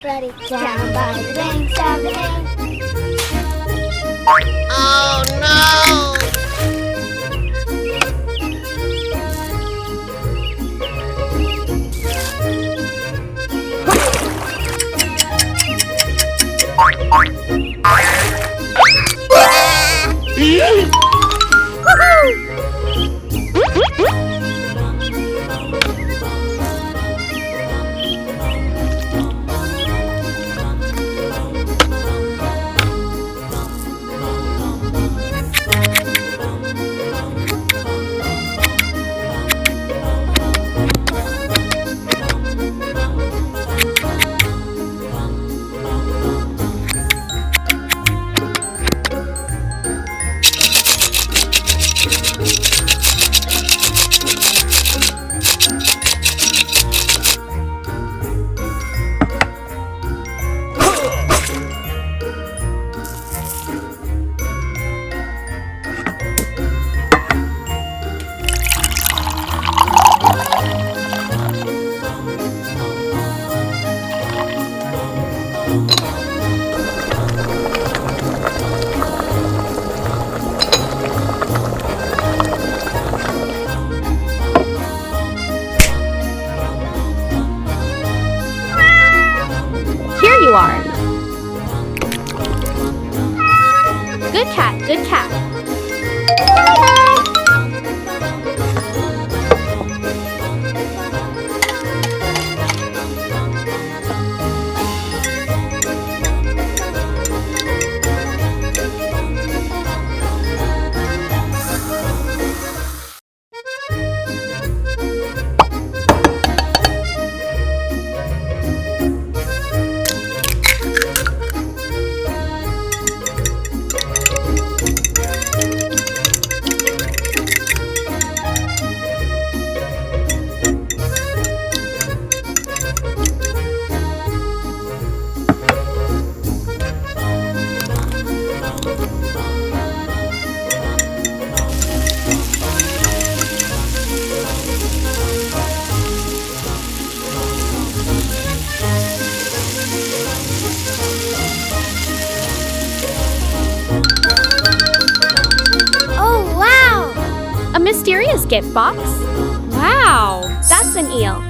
Ready? Down by the banks of the bay. Oh no! Here you are. Good cat, good cat. Oh, wow! A mysterious gift box. Wow, that's an eel.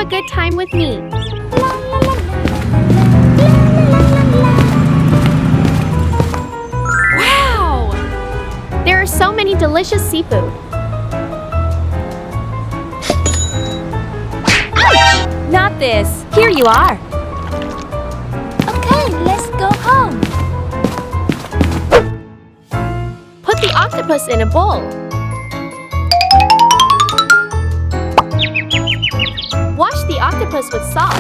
a good time with me. Wow! There are so many delicious seafood. Ouch! Not this. Here you are. Okay, let's go home. Put the octopus in a bowl. Wash the octopus with salt.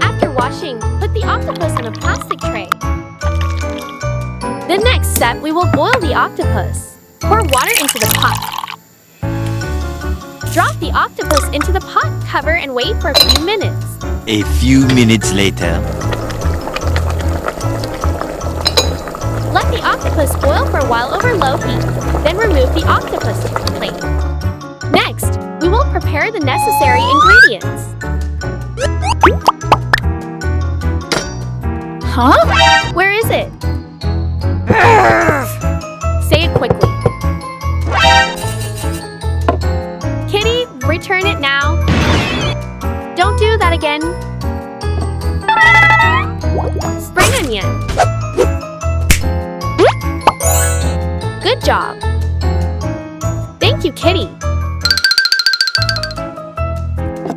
After washing, put the octopus in a plastic tray. The next step, we will boil the octopus. Pour water into the pot. Drop the octopus into the pot, cover, and wait for a few minutes. A few minutes later. Let the octopus boil for a while over low heat. Then remove the octopus to the plate. Next, we will prepare the necessary ingredients. Huh? Where is it? Say it quickly. Kitty, return it now. Don't do that again. Spring onion. Good job. Thank you, Kitty.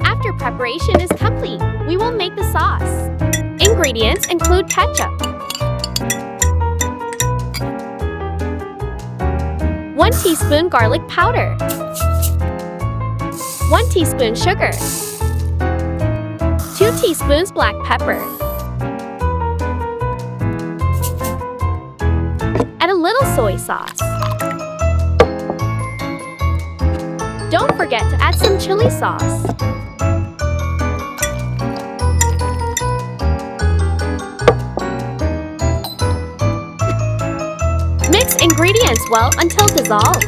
After preparation is complete, we will make the sauce. Ingredients include ketchup, 1 teaspoon garlic powder, 1 teaspoon sugar, 2 teaspoons black pepper. Add a little soy sauce. Don't forget to add some chili sauce. Mix ingredients well until dissolved.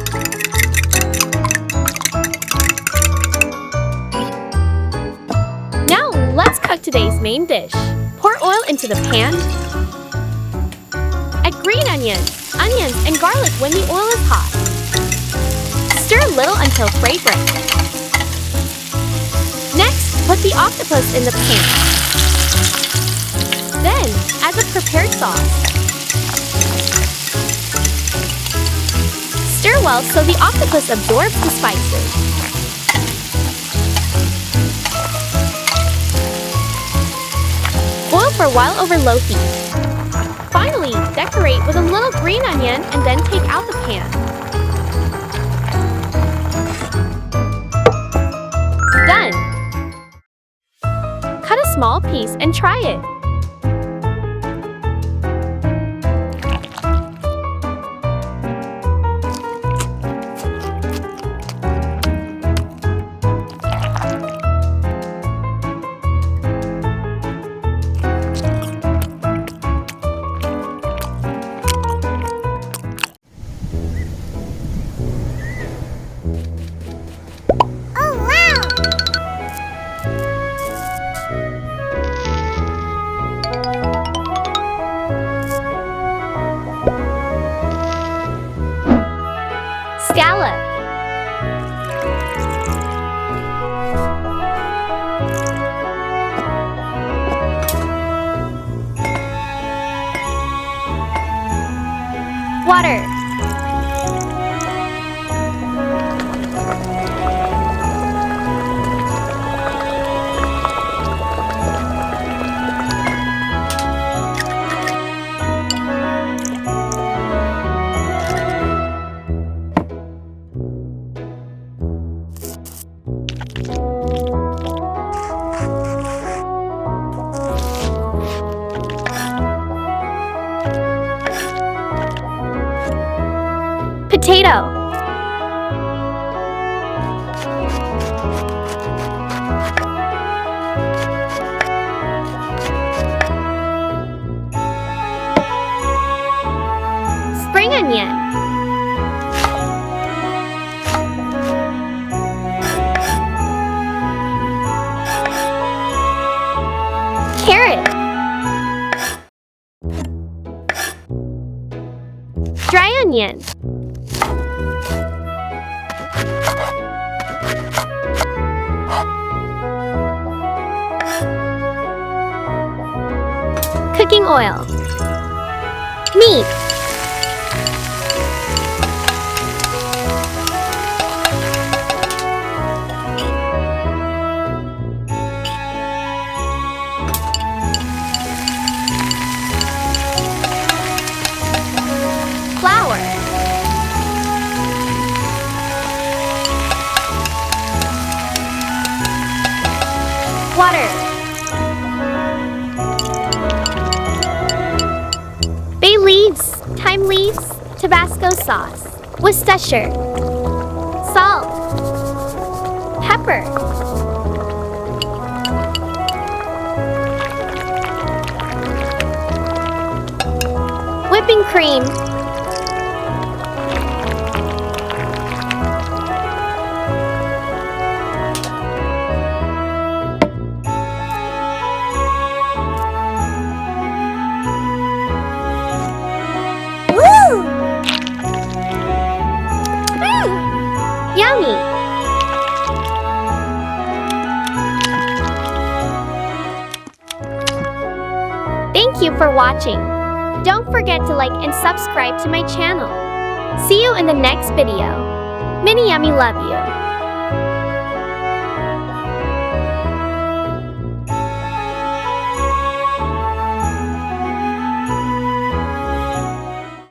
Now let's cook today's main dish. Pour oil into the pan. Add green onions, and garlic when the oil is hot. Stir a little until fragrant. Next, put the octopus in the pan. Then, add the prepared sauce. Stir well so the octopus absorbs the spices. Boil for a while over low heat. Finally, decorate with a little green onion and then take out the pan. Done! Cut a small piece and try it. Oh, wow! Scallop. Water. Potato. Spring onion. Carrot. Dried onion. Cooking oil. Meat. Flour. Water. Bay leaves, thyme leaves, Tabasco sauce, Worcestershire, salt, pepper, whipping cream, Woo! yummy! Thank you for watching. Don't forget to like and subscribe to my channel. See you in the next video. Mini Yummy love you.